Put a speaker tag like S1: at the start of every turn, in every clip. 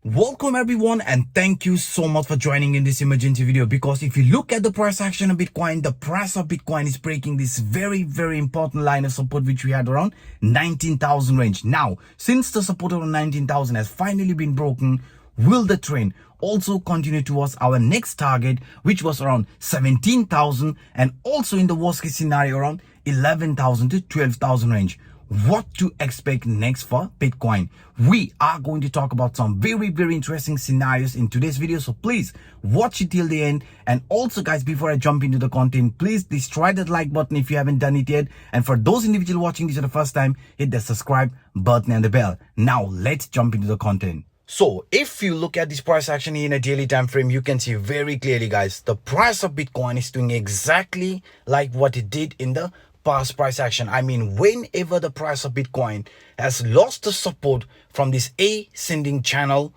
S1: Welcome everyone, and thank you so much for joining in this emergency video, because if you look at the price action of Bitcoin, the price of Bitcoin is breaking this very important line of support which we had around 19,000 range. Now, since the support around 19,000 has finally been broken, will the trend also continue towards our next target, which was around 17,000, and also in the worst case scenario around 11,000 to 12,000 range? What to expect next for Bitcoin? We are going to talk about some very interesting scenarios in today's video, so please watch it till the end. And also guys, before I jump into the content, please destroy that like button if you haven't done it yet, and for those individuals watching this for the first time, hit the subscribe button and the bell. Now let's jump into the content. So if you look at this price action in a daily time frame, you can see very clearly guys, the price of Bitcoin is doing exactly like what it did in the past price action. I mean, whenever the price of Bitcoin has lost the support from this ascending channel,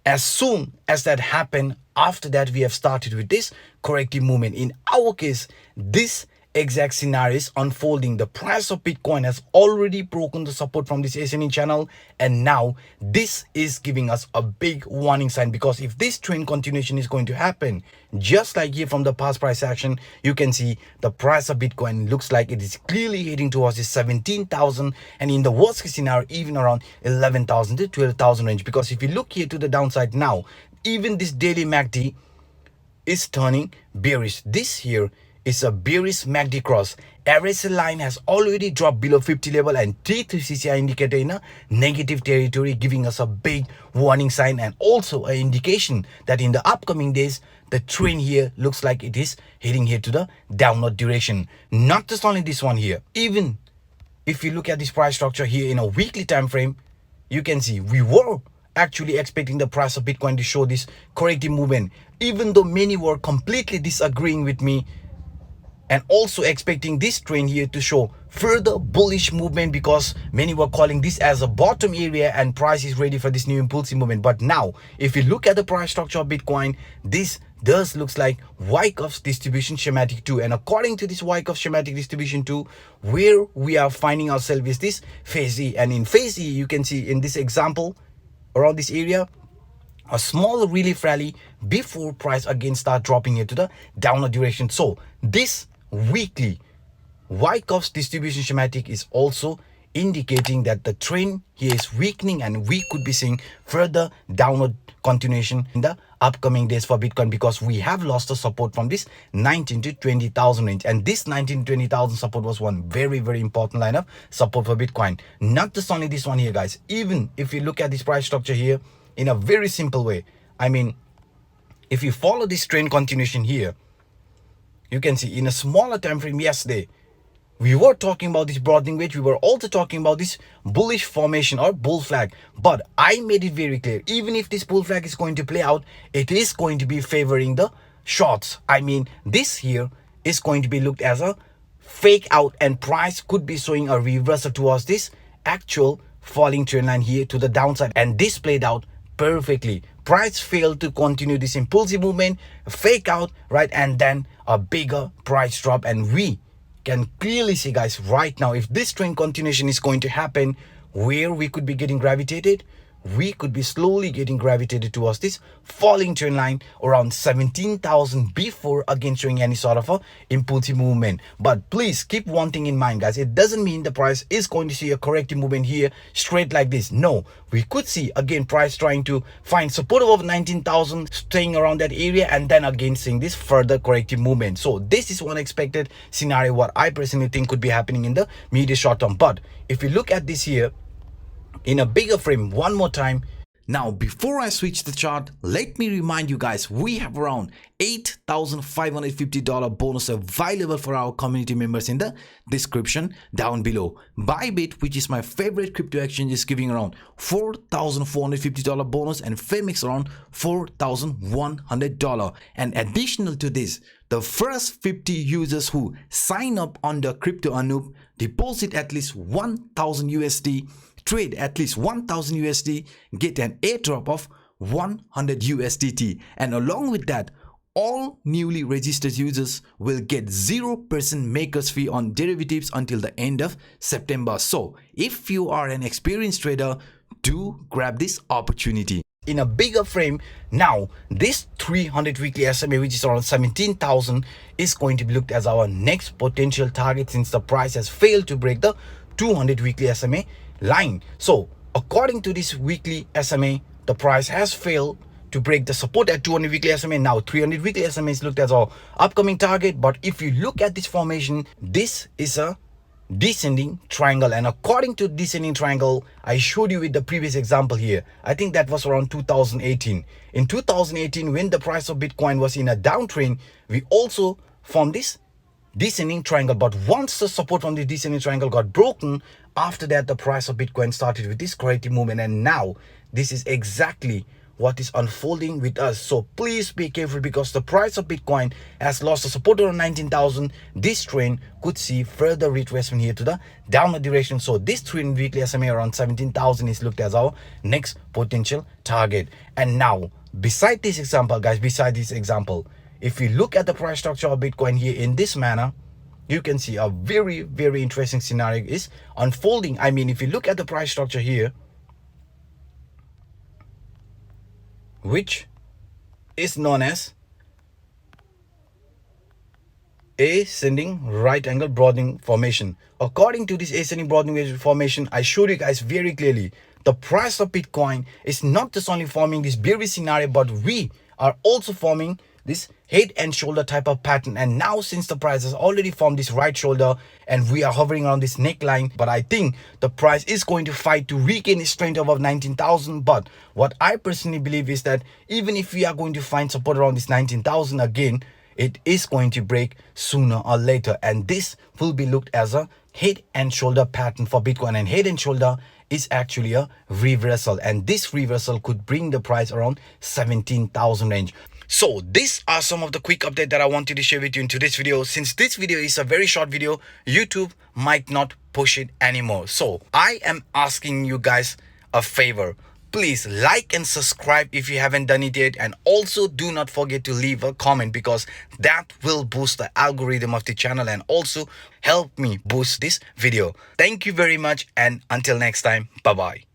S1: as soon as that happened, after that we have started with this corrective movement. In our case, this exact scenario is unfolding. The price of Bitcoin has already broken the support from this ascending channel, and now this is giving us a big warning sign, because if this trend continuation is going to happen, just like here from the past price action, you can see the price of Bitcoin looks like it is clearly heading towards this 17,000, and in the worst case scenario even around 11,000 to 12,000 range. Because if you look here to the downside now, even this daily MACD is turning bearish. This here is a bearish MACD cross. RSI line has already dropped below 50 level, and T3 CCI indicator in a negative territory, giving us a big warning sign, and also an indication that in the upcoming days the trend here looks like it is heading here to the downward direction. Not just only this one here, even if you look at this price structure here in a weekly time frame, you can see we were actually expecting the price of Bitcoin to show this corrective movement, even though many were completely disagreeing with me and also expecting this trend here to show further bullish movement, because many were calling this as a bottom area and price is ready for this new impulsive movement. But now if you look at the price structure of Bitcoin, this does looks like Wyckoff's distribution schematic 2, and according to this Wyckoff schematic distribution 2, where we are finding ourselves is this phase E, and in phase E you can see in this example around this area a small relief rally before price again start dropping into the downward direction. So this weekly Wyckoff's distribution schematic is also indicating that the trend here is weakening, and we could be seeing further downward continuation in the upcoming days for Bitcoin, because we have lost the support from this 19 to 20,000 range, and this 19 to 20,000 support was one very important line of support for Bitcoin. Not just only this one here guys, even if you look at this price structure here in a very simple way, I mean, if you follow this trend continuation here, you can see in a smaller time frame yesterday we were talking about this broadening wedge, we were also talking about this bullish formation or bull flag, but I made it very clear, even if this bull flag is going to play out, it is going to be favoring the shorts. I mean, this here is going to be looked as a fake out, and price could be showing a reversal towards this actual falling trend line here to the downside, and this played out perfectly. Price failed to continue this impulsive movement, fake out, right, and then a bigger price drop. And we can clearly see guys right now, if this trend continuation is going to happen, where we could be getting gravitated, we could be slowly getting gravitated towards this falling trend line around 17,000 before again showing any sort of a impulsive movement. But please keep one thing in mind guys, it doesn't mean the price is going to see a corrective movement here straight like this. No, we could see again price trying to find support above 19,000, staying around that area, and then again seeing this further corrective movement. So this is one expected scenario what I personally think could be happening in the medium short term. But if you look at this here in a bigger frame one more time. Now before I switch the chart, let me remind you guys, we have around $8,550 bonus available for our community members in the description down below. Bybit, which is my favorite crypto exchange, is giving around $4,450 bonus, and Phemex around $4,100. And additional to this, the first 50 users who sign up under Crypto Anup, deposit at least 1,000 USD, trade at least 1,000 USD, get an airdrop of 100 USDT, and along with that, all newly registered users will get 0% makers fee on derivatives until the end of September. So if you are an experienced trader, do grab this opportunity. in a bigger frame, now this 300 weekly SMA, which is around 17,000, is going to be looked as our next potential target, since the price has failed to break the 200 weekly SMA line. So according to this weekly SMA, the price has failed to break the support at 200 weekly SMA. Now 300 weekly SMA is looked as our upcoming target. But if you look at this formation, this is a descending triangle, and according to descending triangle, I showed you with the previous example here, I think that was around 2018. In 2018, when the price of Bitcoin was in a downtrend, we also formed this descending triangle. But once the support from the descending triangle got broken, after that the price of Bitcoin started with this corrective movement, and now this is exactly what is unfolding with us. So please be careful, because the price of Bitcoin has lost the support around 19,000. This trend could see further retracement here to the downward direction. So this 300 weekly SMA around 17,000 is looked as our next potential target. And now, beside this example, guys, if we look at the price structure of Bitcoin here in this manner, you can see a very, very interesting scenario is unfolding. I mean, if you look at the price structure here, which is known as ascending right angle broadening formation. According to this ascending broadening formation, I showed you guys very clearly, the price of Bitcoin is not just only forming this bearish scenario, but we are also forming this head and shoulder type of pattern. And now, since the price has already formed this right shoulder and we are hovering around this neckline, but I think the price is going to fight to regain its strength above 19,000. But what I personally believe is that even if we are going to find support around this 19,000 again, it is going to break sooner or later, and this will be looked as a head and shoulder pattern for Bitcoin. And head and shoulder is actually a reversal, and this reversal could bring the price around 17,000 range. So these are some of the quick update that I wanted to share with you in today's video. Since this video is a very short video, YouTube might not push it anymore. So I am asking you guys a favor. Please like and subscribe if you haven't done it yet, and also do not forget to leave a comment, because that will boost the algorithm of the channel and also help me boost this video. Thank you very much, and until next time, bye bye.